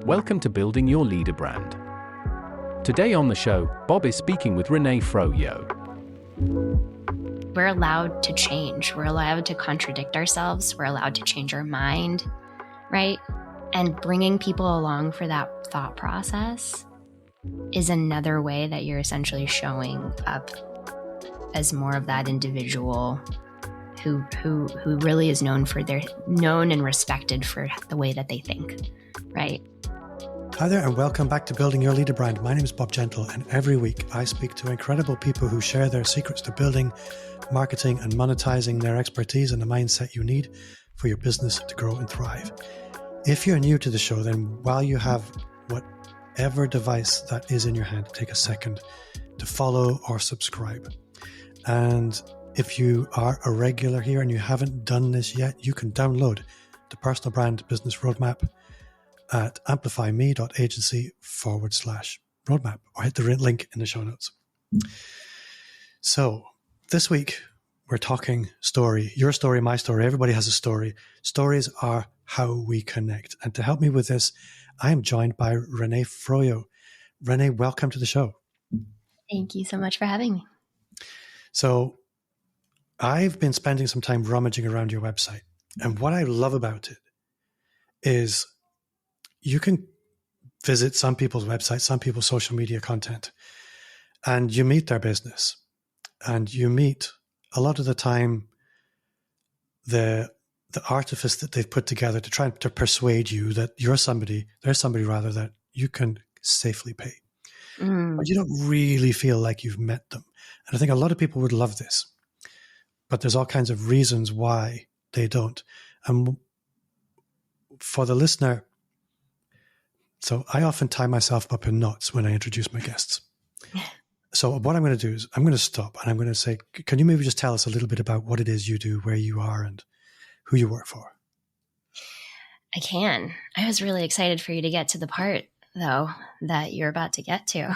Welcome to Building Your Leader Brand. Today on the show, Bob is speaking with Renee Frojo. We're allowed to change. We're allowed to contradict ourselves. We're allowed to change our mind, right? And bringing people along for that thought process is another way that you're essentially showing up as more of that individual who really is known and respected for the way that they think, right? Hi there and welcome back to Building Your Leader Brand. My name is Bob Gentle and every week I speak to incredible people who share their secrets to building, marketing and monetizing their expertise and the mindset you need for your business to grow and thrive. If you're new to the show, then while you have whatever device that is in your hand, take a second to follow or subscribe. And if you are a regular here and you haven't done this yet, you can download the Personal Brand Business Roadmap at amplifyme.agency/roadmap or hit the link in the show notes. So this week we're talking story, your story, my story. Everybody has a story. Stories are how we connect. And to help me with this, I am joined by Renee Frojo. Renee, welcome to the show. Thank you so much for having me. So I've been spending some time rummaging around your website. And what I love about it is you can visit some people's websites, some people's social media content, and you meet their business. And you meet, a lot of the time, the artifice that they've put together to try to persuade you that there's somebody that you can safely pay. But you don't really feel like you've met them. And I think a lot of people would love this. But there's all kinds of reasons why they don't. And for the listener, so I often tie myself up in knots when I introduce my guests. So what I'm going to do is I'm going to stop and I'm going to say, can you maybe just tell us a little bit about what it is you do, where you are and who you work for? I can. I was really excited for you to get to the part, though, that you're about to get to.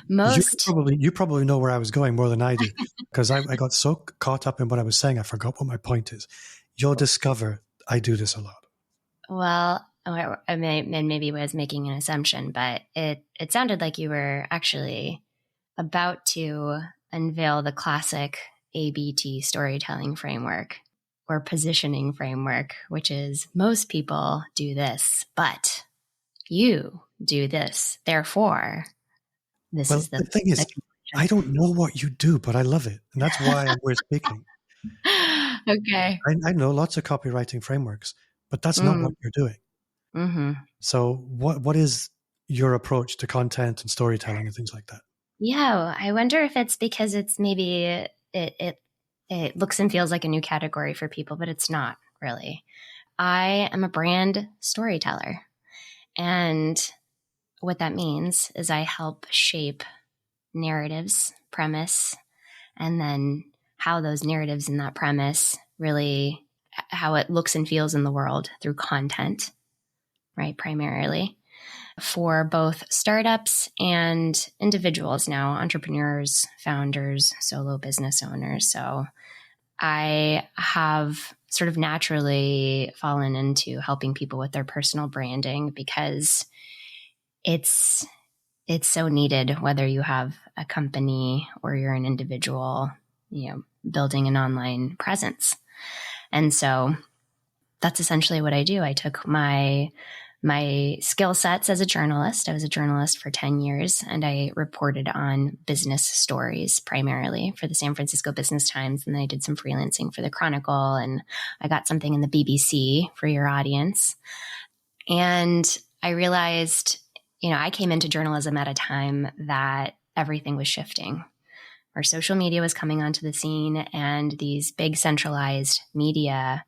You probably know where I was going more than I do, because I got so caught up in what I was saying, I forgot what my point is. You'll discover I do this a lot. Well, I maybe was making an assumption, but it sounded like you were actually about to unveil the classic ABT storytelling framework or positioning framework, which is most people do this, but you do this. Therefore, this is the thing is, I don't know what you do, but I love it. And that's why we're speaking. Okay. I know lots of copywriting frameworks, but that's not what you're doing. Mm-hmm. So what is your approach to content and storytelling and things like that? Yeah, I wonder if it's because it's maybe it looks and feels like a new category for people, but it's not really. I am a brand storyteller. And what that means is I help shape narratives, premise, and then how those narratives and that premise really, how it looks and feels in the world through content, right? Primarily for both startups and individuals now, entrepreneurs, founders, solo business owners. So I have sort of naturally fallen into helping people with their personal branding because it's so needed, whether you have a company or you're an individual, building an online presence. And so that's essentially what I do. I took my skill sets as a journalist. I was a journalist for 10 years and I reported on business stories primarily for the San Francisco Business Times. And then I did some freelancing for the Chronicle and I got something in the BBC for your audience. And I realized, I came into journalism at a time that everything was shifting, where social media was coming onto the scene and these big centralized media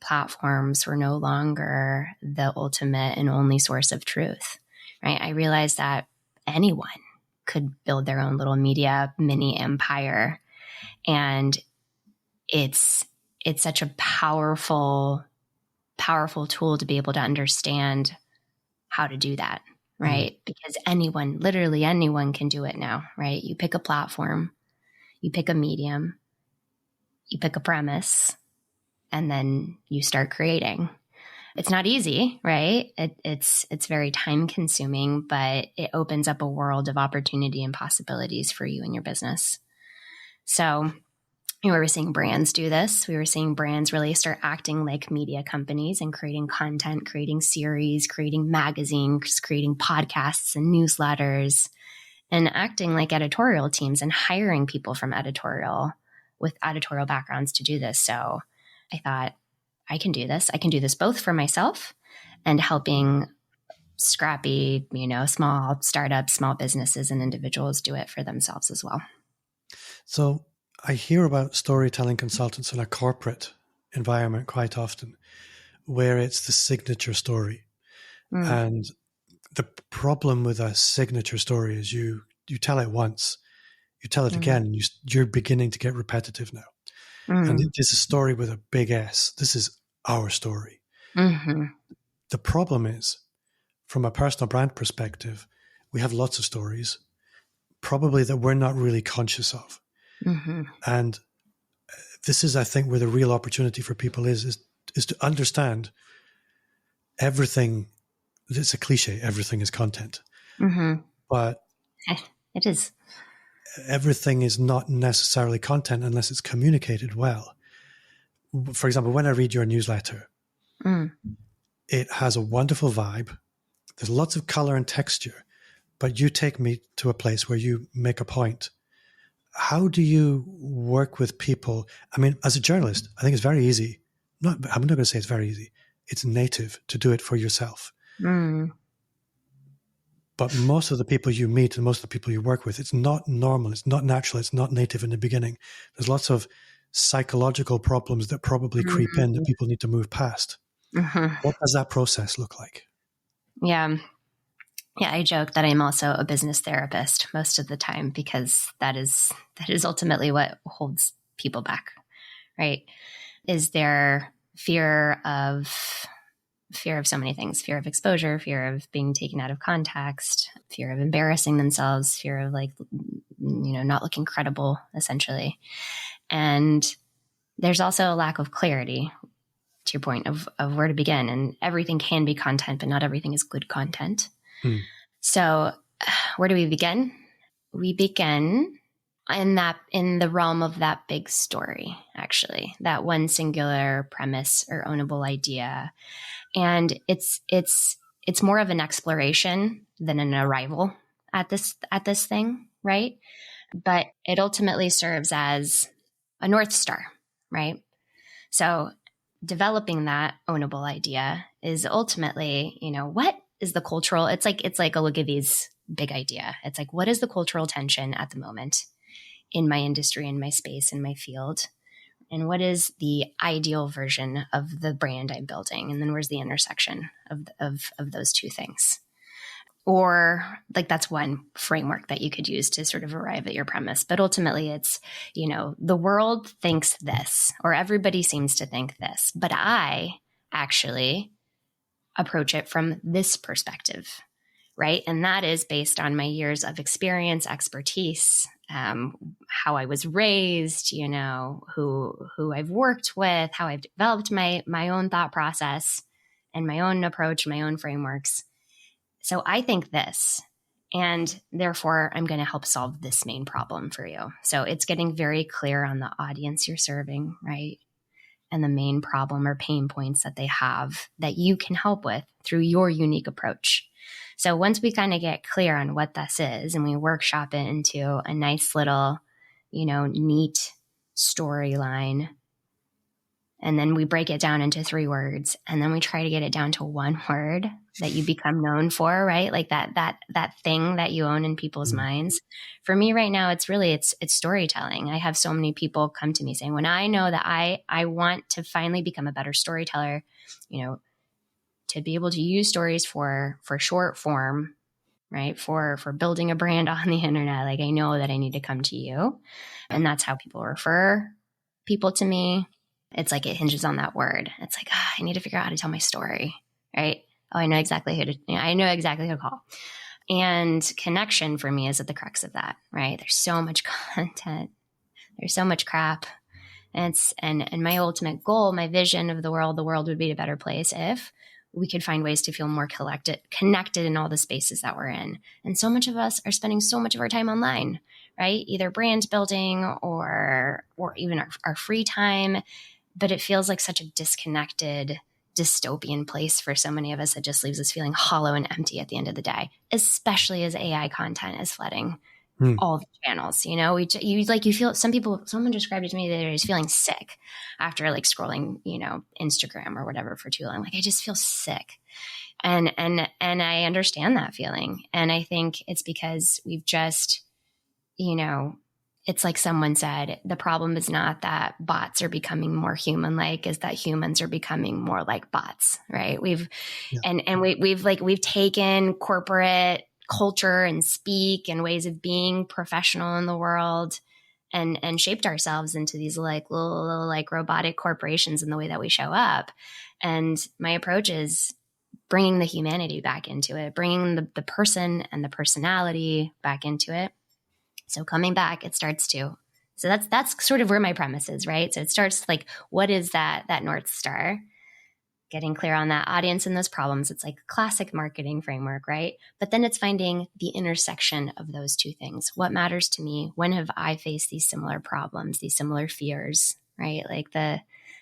platforms were no longer the ultimate and only source of truth, right? I realized that anyone could build their own little media mini empire. And it's such a powerful tool to be able to understand how to do that, right? Because literally anyone can do it now, right? You pick a platform, you pick a medium, you pick a premise, and then you start creating. It's not easy, right? It's very time consuming, but it opens up a world of opportunity and possibilities for you and your business. So we were seeing brands do this. We were seeing brands really start acting like media companies and creating content, creating series, creating magazines, creating podcasts and newsletters, and acting like editorial teams and hiring people from with editorial backgrounds to do this. So I thought, I can do this. I can do this both for myself and helping scrappy, small startups, small businesses, and individuals do it for themselves as well. So I hear about storytelling consultants in a corporate environment quite often, where it's the signature story. And the problem with a signature story is you tell it once, you tell it again, and you're beginning to get repetitive now. And it is a story with a big S. This is our story. The problem is, from a personal brand perspective, we have lots of stories, probably that we're not really conscious of. And this is, I think, where the real opportunity for people is to understand everything. It's a cliche, everything is content. But it is. Everything is not necessarily content unless it's communicated well. For example, when I read your newsletter, it has a wonderful vibe. There's lots of color and texture, but you take me to a place where you make a point. How do you work with people? I mean, as a journalist, I think it's very easy. I'm not going to say it's very easy. It's native to do it for yourself. But most of the people you meet and most of the people you work with, it's not normal. It's not natural. It's not native in the beginning. There's lots of psychological problems that probably creep in that people need to move past. What does that process look like? Yeah, I joke that I'm also a business therapist most of the time because that is ultimately what holds people back, right? Is there fear of so many things: fear of exposure, fear of being taken out of context, fear of embarrassing themselves, fear of not looking credible, essentially. And there's also a lack of clarity, to your point, of where to begin. And everything can be content, but not everything is good content. So where do we begin? We begin in the realm of that big story, actually, that one singular premise or ownable idea. And it's more of an exploration than an arrival at this thing, right? But it ultimately serves as a North Star, right? So developing that ownable idea is ultimately, what is the cultural, it's like Olivia's big idea. It's like, what is the cultural tension at the moment in my industry, in my space, in my field? And what is the ideal version of the brand I'm building? And then where's the intersection of those two things? Or that's one framework that you could use to sort of arrive at your premise. But ultimately it's, the world thinks this, or everybody seems to think this, but I actually approach it from this perspective, right? And that is based on my years of experience, expertise, how I was raised, who I've worked with, how I've developed my own thought process and my own approach, my own frameworks. So I think this, and therefore I'm going to help solve this main problem for you. So it's getting very clear on the audience you're serving, right? And the main problem or pain points that they have that you can help with through your unique approach. So once we kind of get clear on what this is and we workshop it into a nice little, neat storyline, and then we break it down into 3 words, and then we try to get it down to 1 word that you become known for, right? Like that thing that you own in people's minds. For me right now, it's storytelling. I have so many people come to me saying, when I know that I want to finally become a better storyteller, to be able to use stories for short form, right? For building a brand on the internet. Like, I know that I need to come to you. And that's how people refer people to me. It's like it hinges on that word. It's like, I need to figure out how to tell my story, right? Oh, I know exactly who to call. And connection for me is at the crux of that, right? There's so much content. There's so much crap. And my ultimate goal, my vision of the world would be a better place if we could find ways to feel more connected in all the spaces that we're in. And so much of us are spending so much of our time online, right? Either brand building or even our free time. But it feels like such a disconnected, dystopian place for so many of us that just leaves us feeling hollow and empty at the end of the day, especially as AI content is flooding all the channels. You know, you feel, someone described it to me that they're just feeling sick after like scrolling, Instagram or whatever for too long. Like, I just feel sick. And I understand that feeling. And I think it's because we've just, it's like someone said, the problem is not that bots are becoming more human-like, is that humans are becoming more like bots, right? We've taken corporate culture and speak and ways of being professional in the world and shaped ourselves into these like little like robotic corporations in the way that we show up. And my approach is bringing the humanity back into it, bringing the person and the personality back into it. So coming back, it starts to, so that's sort of where my premise is, right? So it starts like, what is that North Star? Getting clear on that audience and those problems. It's like classic marketing framework, right? But then it's finding the intersection of those two things. What matters to me? When have I faced these similar problems, these similar fears, right? Like the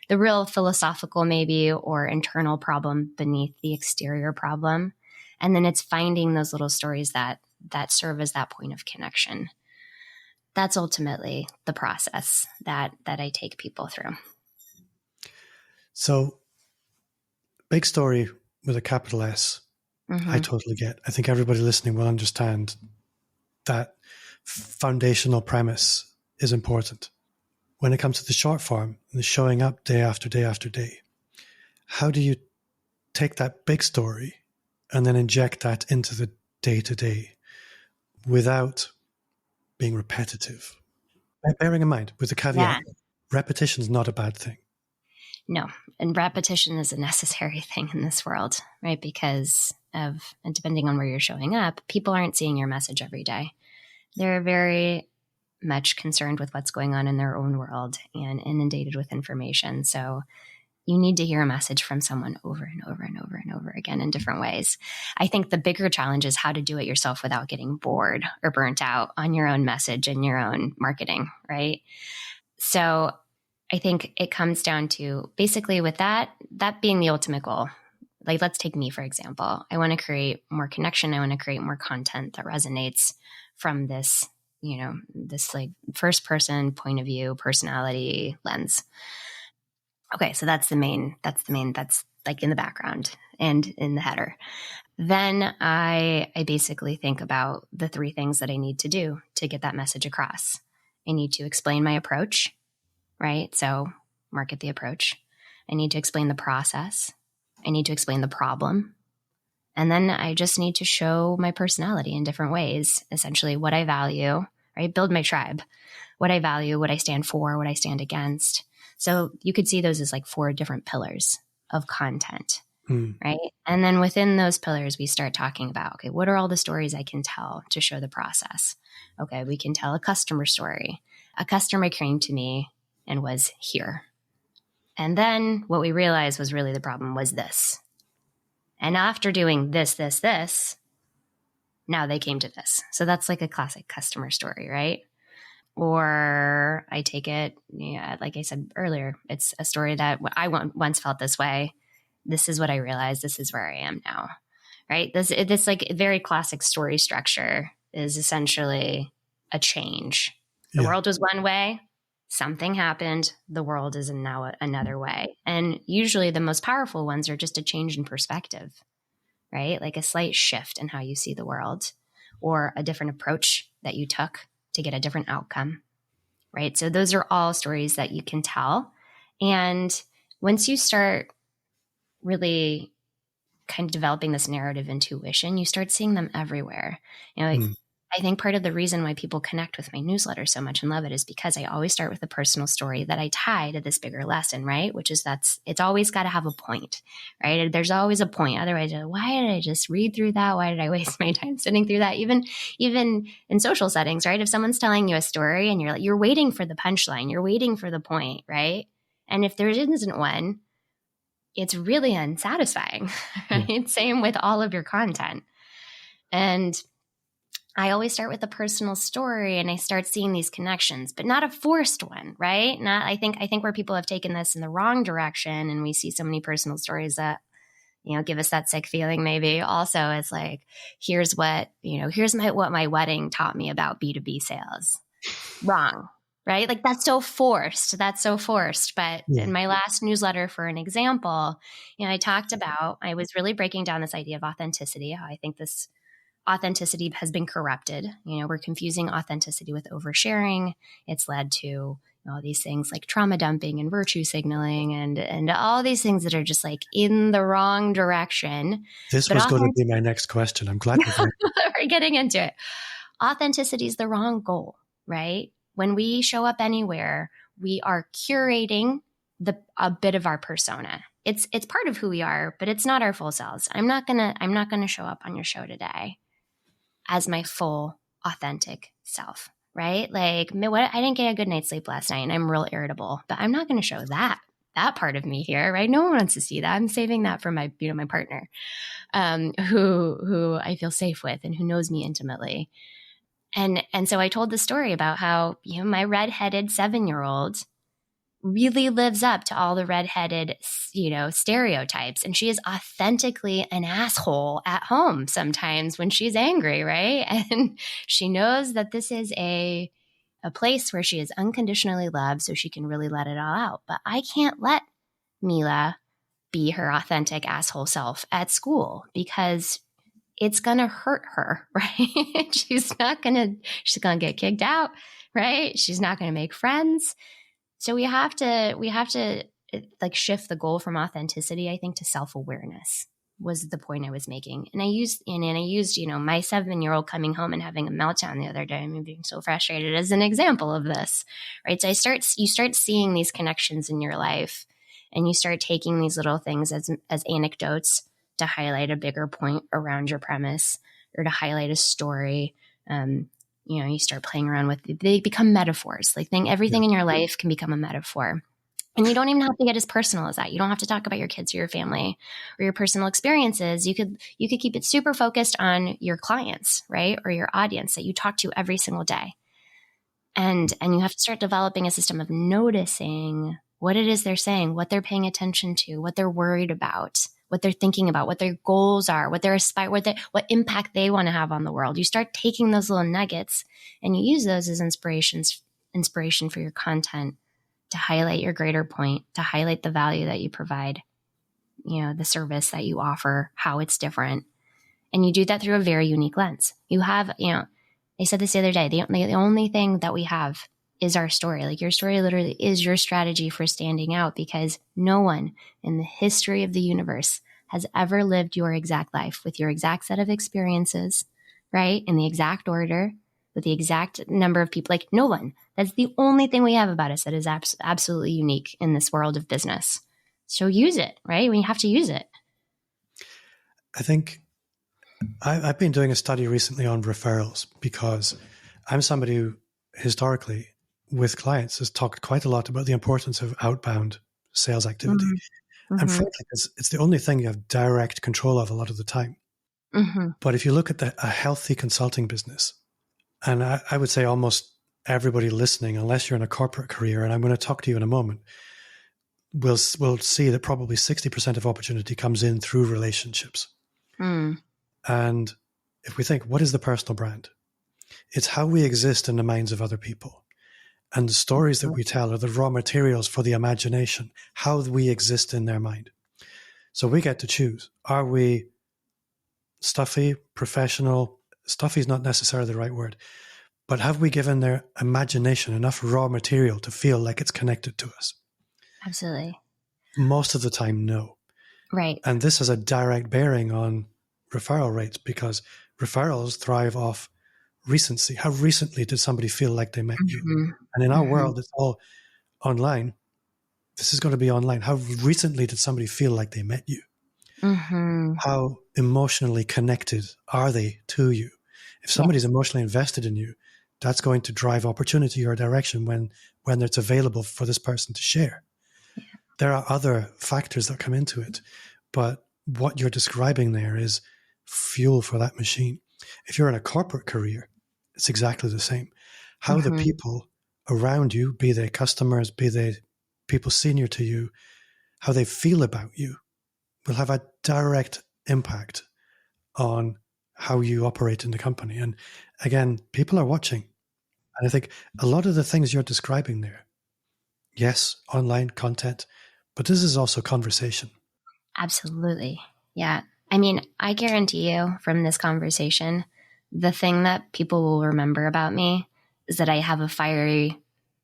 real philosophical maybe or internal problem beneath the exterior problem. And then it's finding those little stories that serve as that point of connection. That's ultimately the process that I take people through. So, big story with a capital S, I totally get. I think everybody listening will understand that foundational premise is important. When it comes to the short form, the showing up day after day after day, how do you take that big story and then inject that into the day-to-day without being repetitive? Bearing in mind, with the caveat, repetition is not a bad thing. No, and repetition is a necessary thing in this world, right? Because and depending on where you're showing up, people aren't seeing your message every day. They're very much concerned with what's going on in their own world and inundated with information. So you need to hear a message from someone over and over and over and over again in different ways. I think the bigger challenge is how to do it yourself without getting bored or burnt out on your own message and your own marketing, right? So I think it comes down to basically with that being the ultimate goal. Like, let's take me, for example. I want to create more connection. I want to create more content that resonates from this, this like first person point of view, personality lens. Okay. So that's like in the background and in the header. Then I basically think about the three things that I need to do to get that message across. I need to explain my approach, right? So market the approach. I need to explain the process. I need to explain the problem. And then I just need to show my personality in different ways, essentially what I value, right? Build my tribe, what I value, what I stand for, what I stand against. So you could see those as like 4 different pillars of content, right? And then within those pillars, we start talking about, okay, what are all the stories I can tell to show the process? Okay, we can tell a customer story. A customer came to me and was here. And then what we realized was really the problem was this. And after doing this, now they came to this. So that's like a classic customer story, right? Or I take it, like I said earlier, it's a story that I once felt this way. This is what I realized. This is where I am now, right? This like very classic story structure is essentially a change. The world was one way. Something happened. The world is now another way. And usually the most powerful ones are just a change in perspective, right? Like a slight shift in how you see the world or a different approach that you took to get a different outcome, right? So those are all stories that you can tell. And once you start really kind of developing this narrative intuition, you start seeing them everywhere. I think part of the reason why people connect with my newsletter so much and love it is because I always start with a personal story that I tie to this bigger lesson, right? Which is it's always got to have a point, right? There's always a point. Otherwise, why did I just read through that? Why did I waste my time sitting through that? Even in social settings, right? If someone's telling you a story and you're waiting for the punchline, you're waiting for the point, right? And if there isn't one, it's really unsatisfying, right? Yeah. Same with all of your content. And I always start with a personal story and I start seeing these connections, but not a forced one, right? I think where people have taken this in the wrong direction, and we see so many personal stories that, give us that sick feeling maybe. Also, it's like, here's what my wedding taught me about B2B sales. Wrong, right? Like that's so forced. But in my last newsletter, for an example, I was really breaking down this idea of authenticity, how I think this authenticity has been corrupted. We're confusing authenticity with oversharing. It's led to all these things like trauma dumping and virtue signaling and all these things that are just like in the wrong direction. This was going to be my next question. I'm glad we're getting into it. Authenticity is the wrong goal, right? When we show up anywhere, we are curating a bit of our persona. It's part of who we are, but it's not our full selves. I'm not gonna show up on your show today as my full authentic self, right? Like, I didn't get a good night's sleep last night and I'm real irritable, but I'm not going to show that part of me here, right? No one wants to see that. I'm saving that for my partner, who I feel safe with and who knows me intimately. And so I told the story about how, my redheaded 7-year-old really lives up to all the redheaded, stereotypes. And she is authentically an asshole at home sometimes when she's angry, right? And she knows that this is a place where she is unconditionally loved, so she can really let it all out. But I can't let Mila be her authentic asshole self at school because it's going to hurt her, right? She's going to get kicked out, right? She's not going to make friends. So we have to like shift the goal from authenticity, I think, to self-awareness was the point I was making. And I used, my 7-year-old coming home and having a meltdown the other day, and being so frustrated as an example of this, right? So you start seeing these connections in your life, and you start taking these little things as anecdotes to highlight a bigger point around your premise or to highlight a story. You start playing around with, they become metaphors. Like everything in your life can become a metaphor. And you don't even have to get as personal as that. You don't have to talk about your kids or your family or your personal experiences. You could keep it super focused on your clients, right? Or your audience that you talk to every single day. And you have to start developing a system of noticing what it is they're saying, what they're paying attention to, what they're worried about, what they're thinking about, what their goals are, what what impact they want to have on the world. You start taking those little nuggets and you use those as inspiration for your content to highlight your greater point, to highlight the value that you provide, the service that you offer, how it's different. And you do that through a very unique lens. You have, I said this the other day, the only thing that we have is our story. Like your story literally is your strategy for standing out, because no one in the history of the universe has ever lived your exact life with your exact set of experiences, right? In the exact order, with the exact number of people. Like no one. That's the only thing we have about us that is absolutely unique in this world of business. So use it, right? We have to use it. I think I've been doing a study recently on referrals, because I'm somebody who historically with clients has talked quite a lot about the importance of outbound sales activity. Mm-hmm. And frankly, it's the only thing you have direct control of a lot of the time. Mm-hmm. But if you look at a healthy consulting business, and I would say almost everybody listening, unless you're in a corporate career, and I'm going to talk to you in a moment, will see that probably 60% of opportunity comes in through relationships. Mm. And if we think, what is the personal brand? It's how we exist in the minds of other people. And the stories that we tell are the raw materials for the imagination, how we exist in their mind. So we get to choose. Are we stuffy, professional? Stuffy is not necessarily the right word. But have we given their imagination enough raw material to feel like it's connected to us? Absolutely. Most of the time, no. Right. And this has a direct bearing on referral rates, because referrals thrive off recency. How recently did somebody feel like they met you? Mm-hmm. And in our Mm-hmm. world, it's all online. This is going to be online. How recently did somebody feel like they met you? Mm-hmm. How emotionally connected are they to you? If somebody's emotionally invested in you, that's going to drive opportunity your direction when it's available for this person to share. Yeah. There are other factors that come into it, but what you're describing there is fuel for that machine. If you're in a corporate career, it's exactly the same. How the people around you, be they customers, be they people senior to you, how they feel about you will have a direct impact on how you operate in the company. And again, people are watching. And I think a lot of the things you're describing there, yes, online content, but this is also conversation. Absolutely. Yeah. I mean, I guarantee you from this conversation, the thing that people will remember about me is that I have a fiery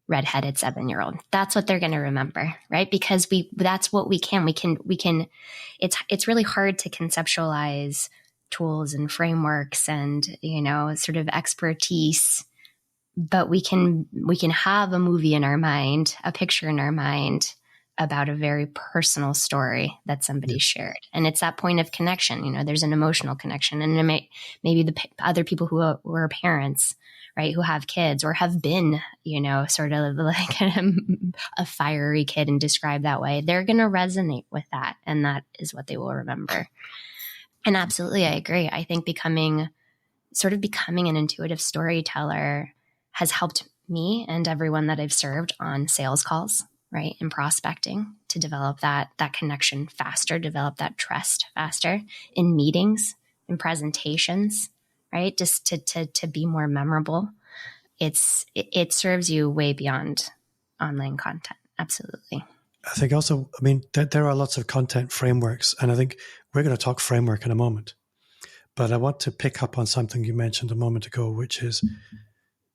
redheaded 7-year-old. That's what they're going to remember, right? Because that's what we can, it's really hard to conceptualize tools and frameworks and, sort of expertise, but we can have a movie in our mind, a picture in our mind about a very personal story that somebody shared. And it's that point of connection. There's an emotional connection. And maybe the other people who are parents, right, who have kids or have been, sort of like a fiery kid and described that way, they're going to resonate with that. And that is what they will remember. And absolutely, I agree. I think becoming an intuitive storyteller has helped me and everyone that I've served on sales calls, right, and prospecting to develop that connection faster, develop that trust faster in meetings, in presentations, right, just to be more memorable. It serves you way beyond online content. Absolutely. I think also, there are lots of content frameworks, and I think we're going to talk framework in a moment. But I want to pick up on something you mentioned a moment ago, which is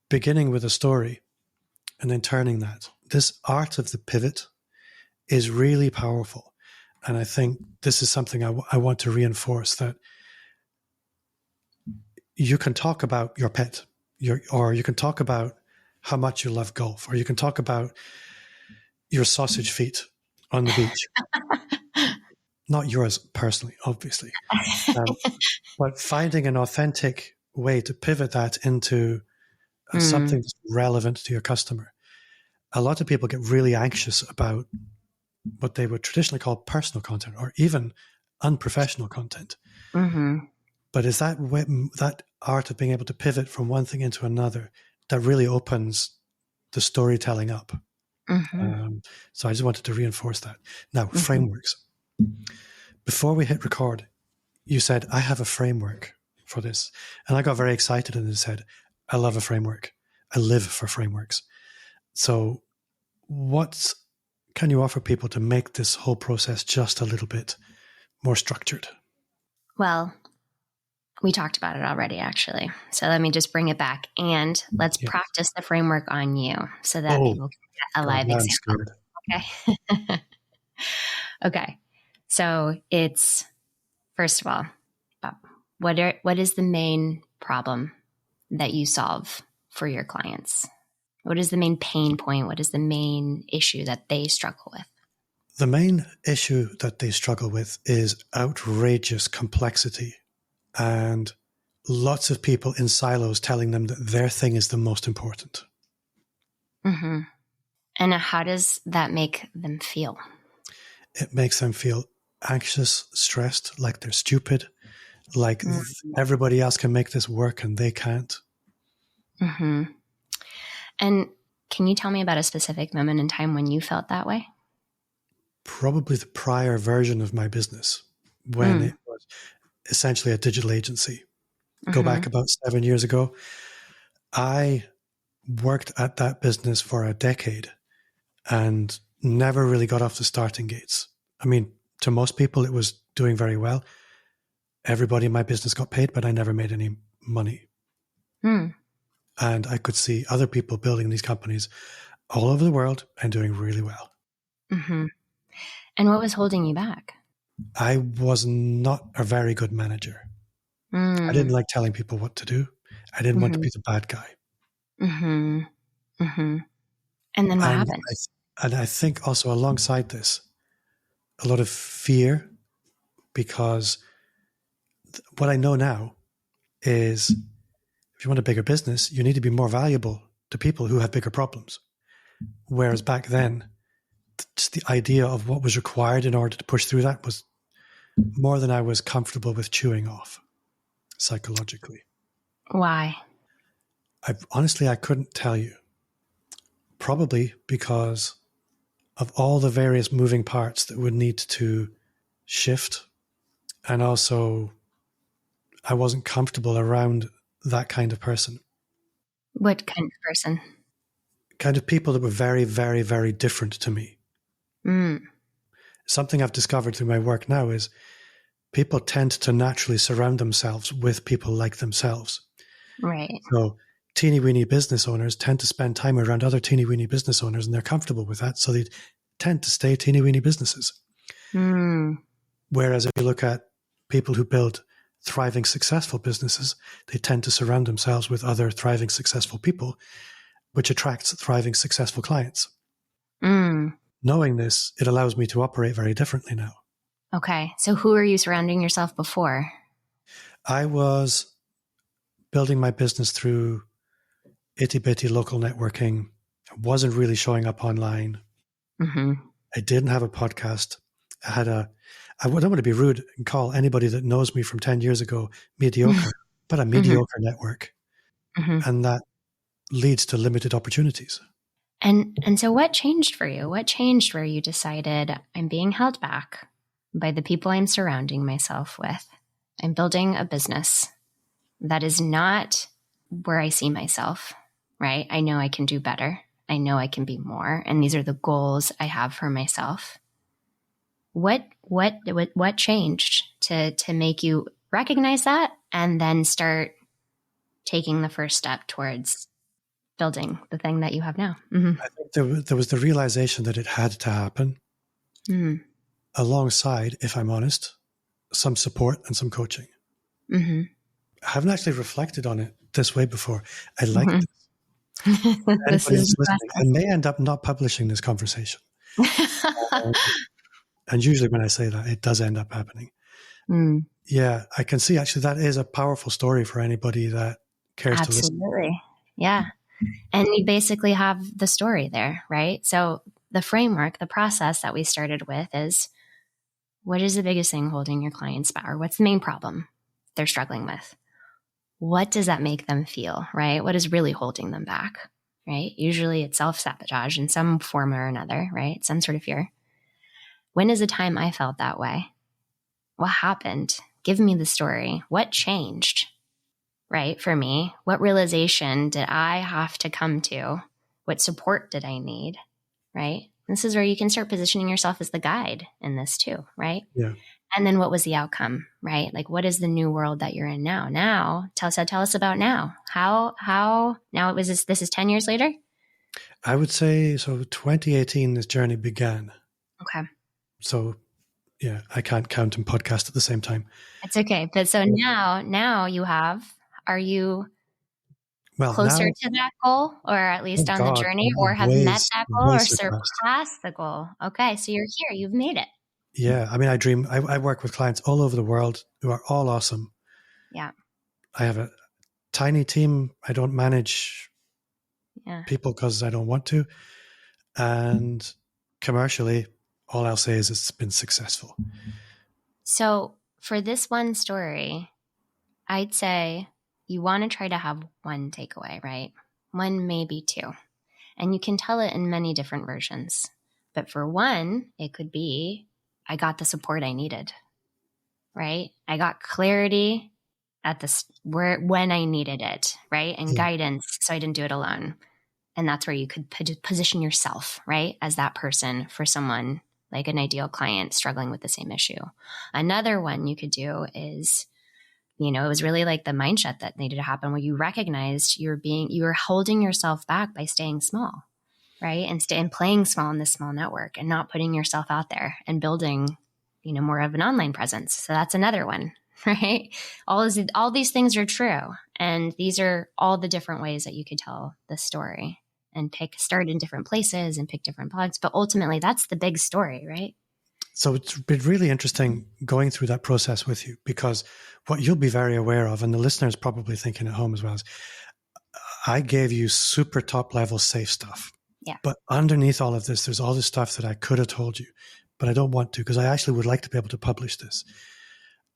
beginning with a story and then turning that. This art of the pivot is really powerful. And I think this is something I want to reinforce, that you can talk about your pet, or you can talk about how much you love golf, or you can talk about your sausage feet on the beach. Not yours personally, obviously. But finding an authentic way to pivot that into something that's relevant to your customer. A lot of people get really anxious about what they would traditionally call personal content or even unprofessional content. Mm-hmm. But is that art of being able to pivot from one thing into another that really opens the storytelling up. Mm-hmm. So I just wanted to reinforce that. Now, frameworks. Before we hit record, you said, I have a framework for this. And I got very excited and said, I love a framework. I live for frameworks. So what can you offer people to make this whole process just a little bit more structured? Well, we talked about it already, actually. So let me just bring it back and let's practice the framework on you so that people can get a live example. Okay. Okay. So it's, first of all, what is the main problem that you solve for your clients? What is the main pain point? What is the main issue that they struggle with? The main issue that they struggle with is outrageous complexity and lots of people in silos telling them that their thing is the most important. Mm-hmm. And how does that make them feel? It makes them feel anxious, stressed, like they're stupid, like everybody else can make this work and they can't. Mm-hmm. And can you tell me about a specific moment in time when you felt that way? Probably the prior version of my business, when it was essentially a digital agency. Go back about 7 years ago. I worked at that business for a decade and never really got off the starting gates. I mean, to most people, it was doing very well. Everybody in my business got paid, but I never made any money. And I could see other people building these companies all over the world and doing really well. Mm-hmm. And what was holding you back? I was not a very good manager. I didn't like telling people what to do. I didn't want to Mm-hmm. be the bad guy. Mm-hmm. Mm-hmm. And then what And happened? I think also alongside this, a lot of fear, because what I know now is if you want a bigger business, you need to be more valuable to people who have bigger problems. Whereas back then, just the idea of what was required in order to push through that was more than I was comfortable with chewing off psychologically. Why? Honestly, I couldn't tell you. Probably because of all the various moving parts that would need to shift. And also, I wasn't comfortable around that kind of person. What kind of person? Kind of people that were very, very, very different to me. Mm. Something I've discovered through my work now is people tend to naturally surround themselves with people like themselves. Right. So teeny weeny business owners tend to spend time around other teeny weeny business owners, and they're comfortable with that. So they tend to stay teeny weeny businesses. Mm. Whereas if you look at people who build thriving, successful businesses, they tend to surround themselves with other thriving, successful people, which attracts thriving, successful clients. Mm. Knowing this, it allows me to operate very differently now. Okay. So who are you surrounding yourself before? I was building my business through itty bitty local networking. I wasn't really showing up online. Mm-hmm. I didn't have a podcast. I don't want to be rude and call anybody that knows me from 10 years ago mediocre, but a mediocre network. Mm-hmm. And that leads to limited opportunities. And so what changed for you? What changed where you decided I'm being held back by the people I'm surrounding myself with? I'm building a business that is not where I see myself, right? I know I can do better. I know I can be more. And these are the goals I have for myself. What changed to make you recognize that and then start taking the first step towards building the thing that you have now? Mm-hmm. I think there was the realization that it had to happen alongside, if I'm honest, some support and some coaching. Mm-hmm. I haven't actually reflected on it this way before. I like Mm-hmm. this. This Anybody is that's listening, I may end up not publishing this conversation. And usually when I say that, it does end up happening. Mm. Yeah, I can see actually that is a powerful story for anybody that cares to listen. Absolutely. Yeah. And we basically have the story there, right? So the framework, the process that we started with is what is the biggest thing holding your clients back? Or what's the main problem they're struggling with? What does that make them feel, right? What is really holding them back, right? Usually it's self-sabotage in some form or another, right? Some sort of fear. When is the time I felt that way? What happened? Give me the story. What changed, right? For me, what realization did I have to come to? What support did I need, right? This is where you can start positioning yourself as the guide in this too, right? Yeah. And then what was the outcome, right? Like, what is the new world that you're in now? Now, tell us about now. How now this is 10 years later? I would say, so 2018, this journey began. Okay. So yeah, I can't count and podcast at the same time. It's okay. But so now you are you closer now, to that goal, or at least on the journey, or have met ways, that goal or ways surpassed. surpassed the goal? Okay. So you're here, you've made it. Yeah. I mean, I work with clients all over the world who are all awesome. Yeah. I have a tiny team. I don't manage people because I don't want to. And commercially, all I'll say is it's been successful. So for this one story, I'd say you want to try to have one takeaway, right? One, maybe two. And you can tell it in many different versions. But for one, it could be, I got the support I needed, right? I got clarity at when I needed it, right? And guidance, so I didn't do it alone. And that's where you could position yourself, right? As that person for someone like an ideal client struggling with the same issue. Another one you could do is, it was really like the mindset that needed to happen where you recognized you were holding yourself back by staying small, right? And playing small in this small network and not putting yourself out there and building, more of an online presence. So that's another one right? All these things are true. And these are all the different ways that you could tell the story and start in different places and pick different blogs. But ultimately, that's the big story, right? So it's been really interesting going through that process with you, because what you'll be very aware of, and the listeners probably thinking at home as well, is I gave you super top level safe stuff. Yeah. But underneath all of this, there's all this stuff that I could have told you, but I don't want to, because I actually would like to be able to publish this.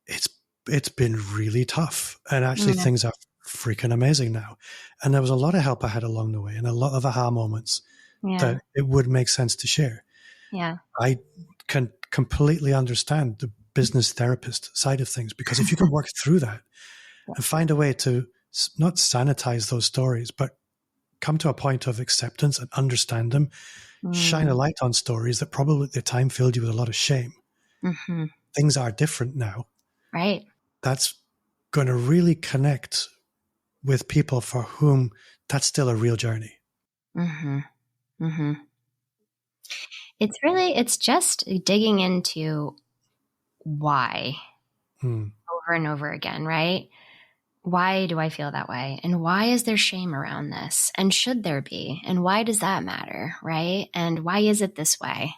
It's been really tough. And actually things are freaking amazing now. And there was a lot of help I had along the way and a lot of aha moments that it would make sense to share. Yeah. I can completely understand the business therapist side of things, because if you can work through that and find a way to not sanitize those stories, but come to a point of acceptance and understand them, shine a light on stories that probably at the time filled you with a lot of shame. Mm-hmm. Things are different now. Right. That's going to really connect with people for whom that's still a real journey. Mm-hmm. Mm-hmm. It's just digging into why over and over again, right? Why do I feel that way? And why is there shame around this? And should there be? And why does that matter, right? And why is it this way?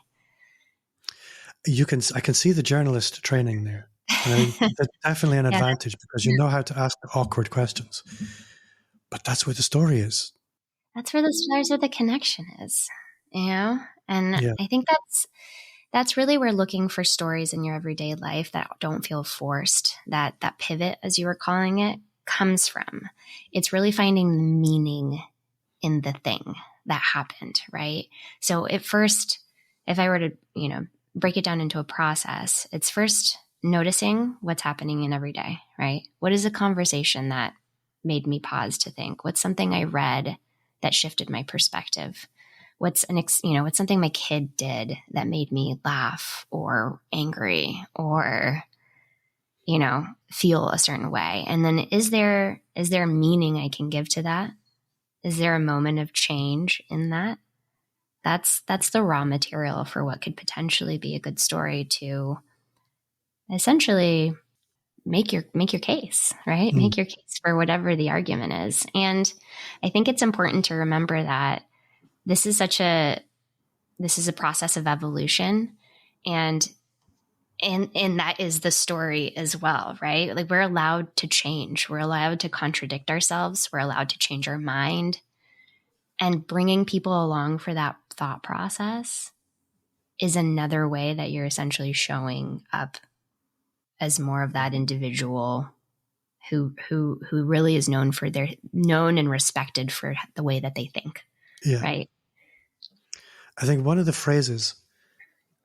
I can see the journalist training there. And I mean, that's definitely an advantage, because you know how to ask the awkward questions. But that's where the story is. That's where the connection is, you know? And I think that's really where looking for stories in your everyday life that don't feel forced, that pivot, as you were calling it, comes from. It's really finding the meaning in the thing that happened, right? So at first, if I were to, break it down into a process, it's first noticing what's happening in every day, right? What is a conversation that made me pause to think? What's something I read that shifted my perspective? What's what's something my kid did that made me laugh or angry or, feel a certain way? And then is there meaning I can give to that? Is there a moment of change in that? That's the raw material for what could potentially be a good story to essentially make your case, right? Make your case for whatever the argument is. And I think it's important to remember that this is a process of evolution, and that is the story as well, right? Like, we're allowed to change. We're allowed to contradict ourselves. We're allowed to change our mind. And bringing people along for that thought process is another way that you're essentially showing up as more of that individual who really is known and respected for the way that they think. Yeah. Right. I think one of the phrases,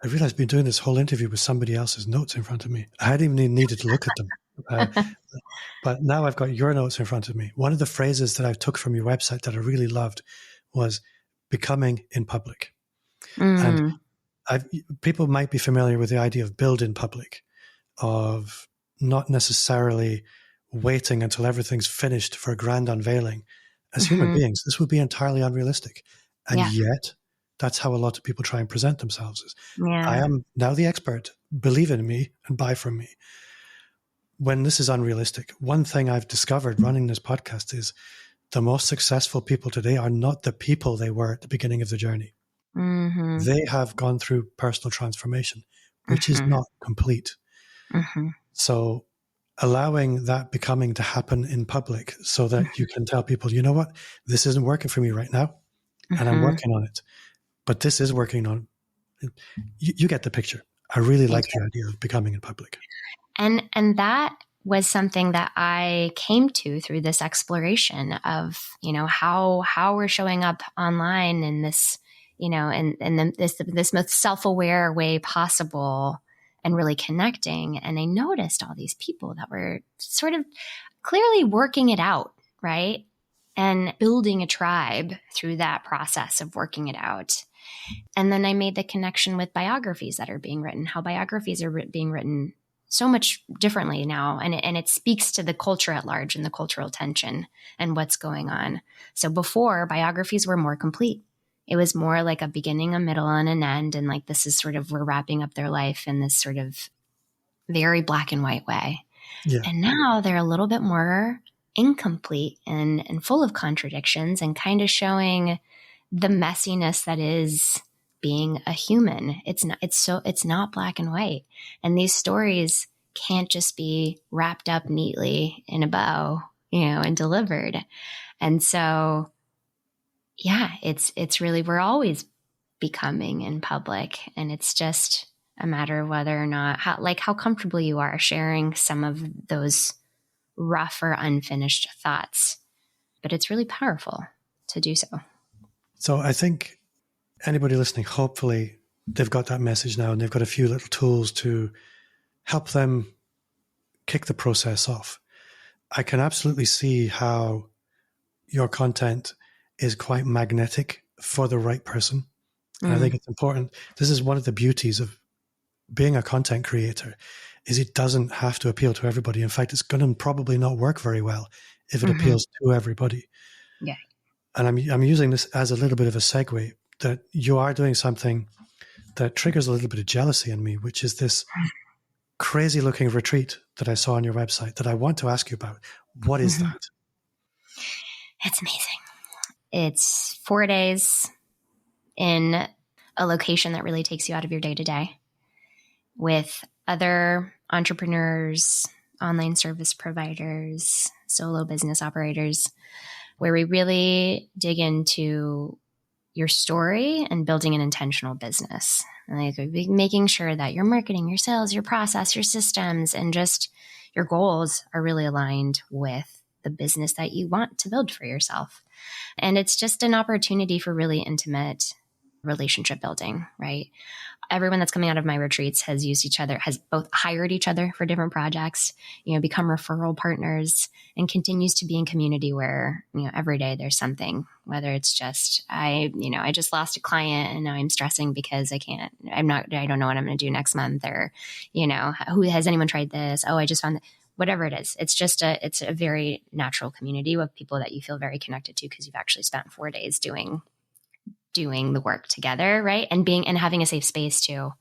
I realized I've been doing this whole interview with somebody else's notes in front of me. I hadn't even needed to look at them. But now I've got your notes in front of me. One of the phrases that I took from your website that I really loved was becoming in public. And people might be familiar with the idea of build in public, of not necessarily waiting until everything's finished for a grand unveiling. As human beings, this would be entirely unrealistic. And yet, that's how a lot of people try and present themselves. I am now the expert. Believe in me and buy from me. When this is unrealistic, one thing I've discovered running this podcast is the most successful people today are not the people they were at the beginning of the journey. They have gone through personal transformation, which is not complete. So allowing that becoming to happen in public so that you can tell people, you know what, this isn't working for me right now, and I'm working on it. But this is working on it. You get the picture. I really like the idea of becoming in public. And that was something that I came to through this exploration of, how we're showing up online in this, and this most self-aware way possible, and really connecting. And I noticed all these people that were sort of clearly working it out, right? And building a tribe through that process of working it out. And then I made the connection with biographies that are being written, how biographies are being written so much differently now. And it speaks to the culture at large and the cultural tension and what's going on. So before, biographies were more complete. It was more like a beginning, a middle, and an end. And like, this is sort of, we're wrapping up their life in this sort of very black and white way. Yeah. And now they're a little bit more incomplete and full of contradictions and kind of showing the messiness that is being a human. It's not black and white. And these stories can't just be wrapped up neatly in a bow, and delivered. And so, yeah, it's really, we're always becoming in public, and it's just a matter of whether or not, how comfortable you are sharing some of those rough or unfinished thoughts. But it's really powerful to do so. So I think anybody listening, hopefully they've got that message now and they've got a few little tools to help them kick the process off. I can absolutely see how your content is quite magnetic for the right person. And I think it's important. This is one of the beauties of being a content creator, is it doesn't have to appeal to everybody. In fact, it's going to probably not work very well if it appeals to everybody. Yeah. And I'm using this as a little bit of a segue, that you are doing something that triggers a little bit of jealousy in me, which is this crazy looking retreat that I saw on your website that I want to ask you about. What is that? It's amazing. It's 4 days in a location that really takes you out of your day to day with other entrepreneurs, online service providers, solo business operators, where we really dig into your story and building an intentional business. Like making sure that your marketing, your sales, your process, your systems, and just your goals are really aligned with the business that you want to build for yourself. And it's just an opportunity for really intimate relationship building, right? Everyone that's coming out of my retreats has both hired each other for different projects, become referral partners, and continues to be in community where, every day there's something, whether it's just, I just lost a client and now I'm stressing because I don't know what I'm going to do next month, or, who has anyone tried this? Oh, I just found whatever it is. It's a very natural community with people that you feel very connected to because you've actually spent 4 days doing the work together, right? And having a safe space to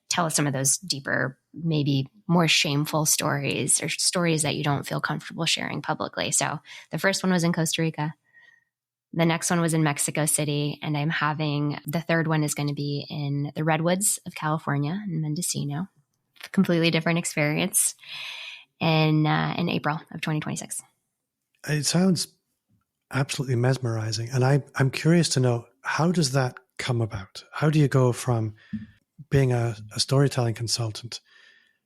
tell us some of those deeper, maybe more shameful stories, or stories that you don't feel comfortable sharing publicly. So the first one was in Costa Rica. The next one was in Mexico City. And the third one is going to be in the Redwoods of California, in Mendocino. Completely different experience in April of 2026. It sounds absolutely mesmerizing. And I'm curious to know, how does that come about? How do you go from being a storytelling consultant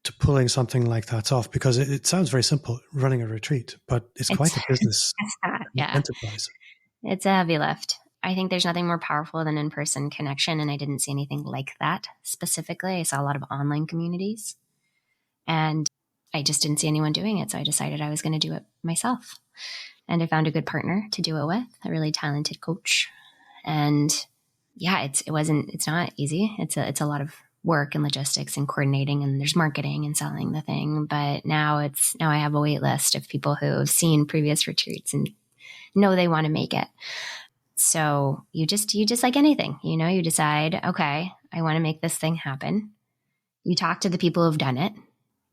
to pulling something like that off? Because it sounds very simple, running a retreat, but it's quite a business enterprise. It's a heavy lift. I think there's nothing more powerful than in-person connection, and I didn't see anything like that specifically. I saw a lot of online communities, and I just didn't see anyone doing it, so I decided I was going to do it myself. And I found a good partner to do it with, a really talented coach. And yeah, it's not easy. It's a lot of work and logistics and coordinating, and there's marketing and selling the thing. But now I have a wait list of people who have seen previous retreats and know they want to make it. So you just like anything, you decide, okay, I want to make this thing happen. You talk to the people who've done it.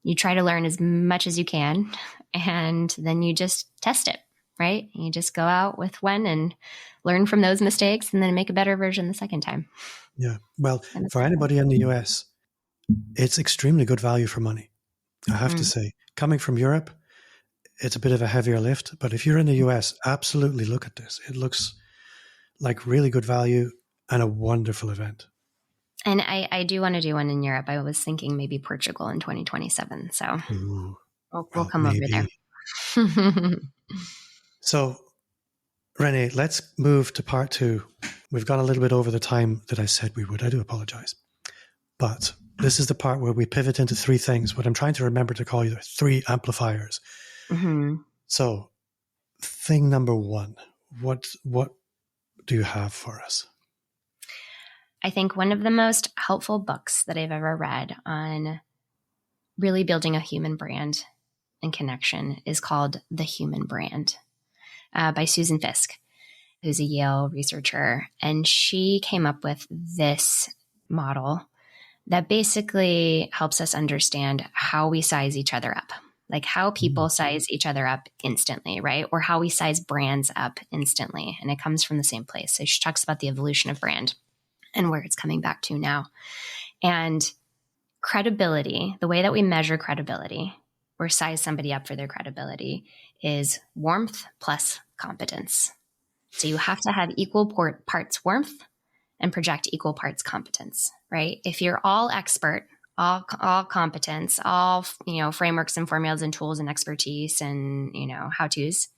You try to learn as much as you can, and then you just test it. Right? You just go out with one and learn from those mistakes and then make a better version the second time. Yeah. Well, for anybody in the US, it's extremely good value for money. I have to say, coming from Europe, it's a bit of a heavier lift, but if you're in the US, absolutely look at this. It looks like really good value and a wonderful event. And I do want to do one in Europe. I was thinking maybe Portugal in 2027. So we'll come over there. So, Renee, let's move to part 2. We've gone a little bit over the time that I said we would. I do apologize. But this is the part where we pivot into 3 things. What I'm trying to remember to call you 3 amplifiers. So, thing number 1, what do you have for us? I think one of the most helpful books that I've ever read on really building a human brand and connection is called The Human Brand. By Susan Fiske, who's a Yale researcher. And she came up with this model that basically helps us understand how we size each other up, like how people size each other up instantly, right? Or how we size brands up instantly. And it comes from the same place. So she talks about the evolution of brand and where it's coming back to now. And credibility, the way that we measure credibility or size somebody up for their credibility is warmth plus competence. So you have to have equal parts warmth and project equal parts competence, right? If you're all expert, all competence, all, frameworks and formulas and tools and expertise and, how-tos,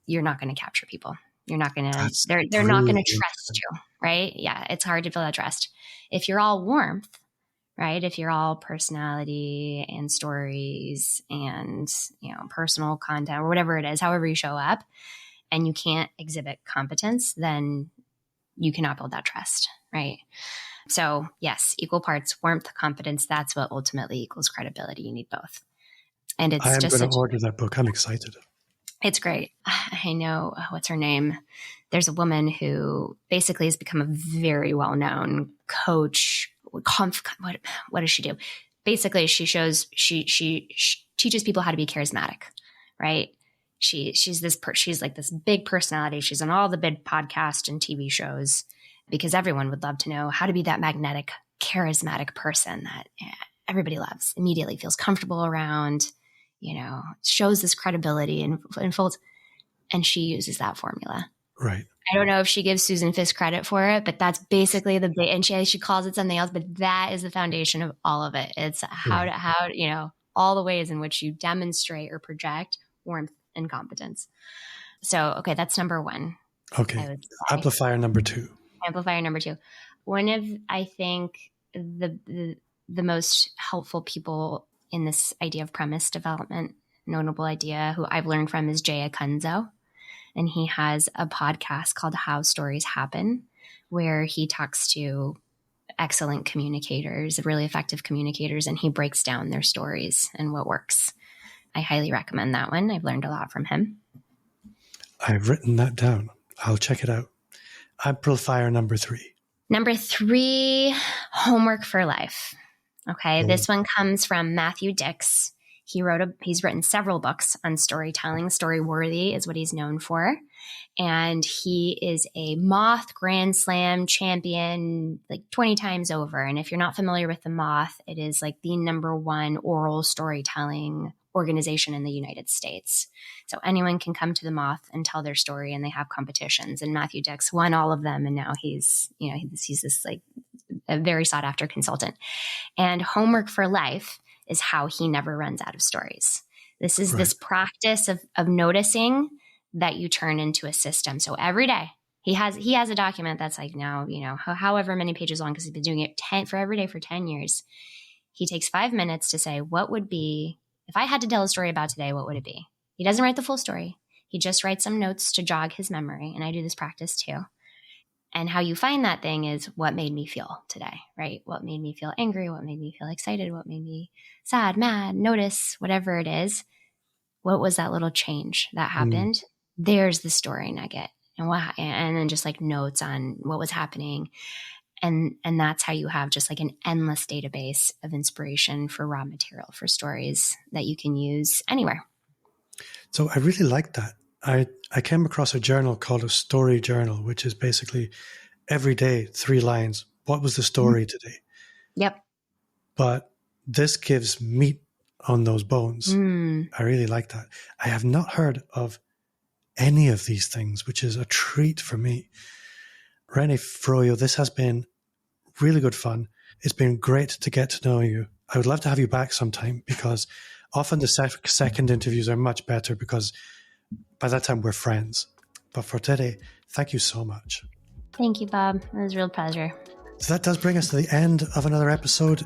you're not going to capture people. You're not going to, they're not going to trust you, right? Yeah. It's hard to build that trust. If you're all warmth, right? If you're all personality and stories and, personal content or whatever it is, however you show up, and you can't exhibit competence, then you cannot build that trust, right? So yes, equal parts, warmth, competence, that's what ultimately equals credibility. You need both. And it's I am going to order that book. I'm excited. It's great. I know, what's her name? There's a woman who basically has become a very well-known coach. What does she do? Basically, she teaches people how to be charismatic, right? She's like this big personality. She's on all the big podcasts and TV shows because everyone would love to know how to be that magnetic, charismatic person that everybody loves, immediately feels comfortable around, shows this credibility and folds. And she uses that formula. Right. I don't know if she gives Susan Fisk credit for it, but that's basically and she calls it something else, but that is the foundation of all of it. It's how all the ways in which you demonstrate or project warmth and competence. So, okay, that's number one. Okay. Amplifier number two. One of, I think, the most helpful people in this idea of premise development, notable idea, who I've learned from is Jay Acunzo. And he has a podcast called How Stories Happen, where he talks to excellent communicators, really effective communicators, and he breaks down their stories and what works. I highly recommend that one. I've learned a lot from him. I've written that down. I'll check it out. Amplifier number three. Number three, homework for life. Okay, This one comes from Matthew Dix. He's written several books on storytelling. Storyworthy is what he's known for. And he is a Moth Grand Slam champion like 20 times over. And if you're not familiar with the Moth, it is like the number one oral storytelling organization in the United States. So anyone can come to the Moth and tell their story, and they have competitions. And Matthew Dix won all of them. And now he's this like a very sought after consultant. And homework for life is how he never runs out of stories. This is this practice of noticing that you turn into a system. So every day he has a document that's like now, however many pages long, because he's been doing it for every day for 10 years. He takes 5 minutes to say, what would be, if I had to tell a story about today, what would it be? He doesn't write the full story. He just writes some notes to jog his memory. And I do this practice too. And how you find that thing is what made me feel today, right? What made me feel angry? What made me feel excited? What made me sad, mad, notice, whatever it is. What was that little change that happened? There's the story nugget. And then just like notes on what was happening. And that's how you have just like an endless database of inspiration for raw material, for stories that you can use anywhere. So I really like that. I came across a journal called a story journal, which is basically every day, 3 lines. What was the story today? Yep. But this gives meat on those bones. I really like that. I have not heard of any of these things, which is a treat for me. Renee Frojo, this has been really good fun. It's been great to get to know you. I would love to have you back sometime, because often the second interviews are much better because by that time we're friends. But for today, thank you so much. Thank you, Bob. It was a real pleasure. So that does bring us to the end of another episode.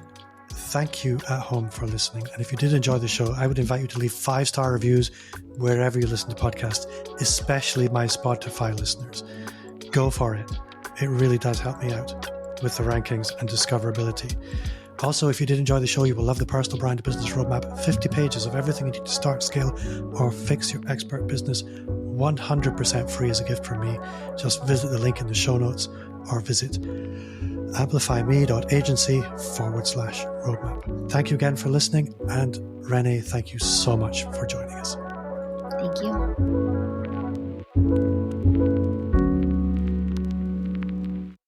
Thank you at home for listening. And if you did enjoy the show, I would invite you to leave 5-star reviews wherever you listen to podcasts, especially my Spotify listeners. Go for it. It really does help me out with the rankings and discoverability. Also, if you did enjoy the show, you will love the Personal Brand Business Roadmap, 50 pages of everything you need to start, scale, or fix your expert business 100% free as a gift from me. Just visit the link in the show notes or visit amplifyme.agency/roadmap. Thank you again for listening. And Renee, thank you so much for joining us. Thank you.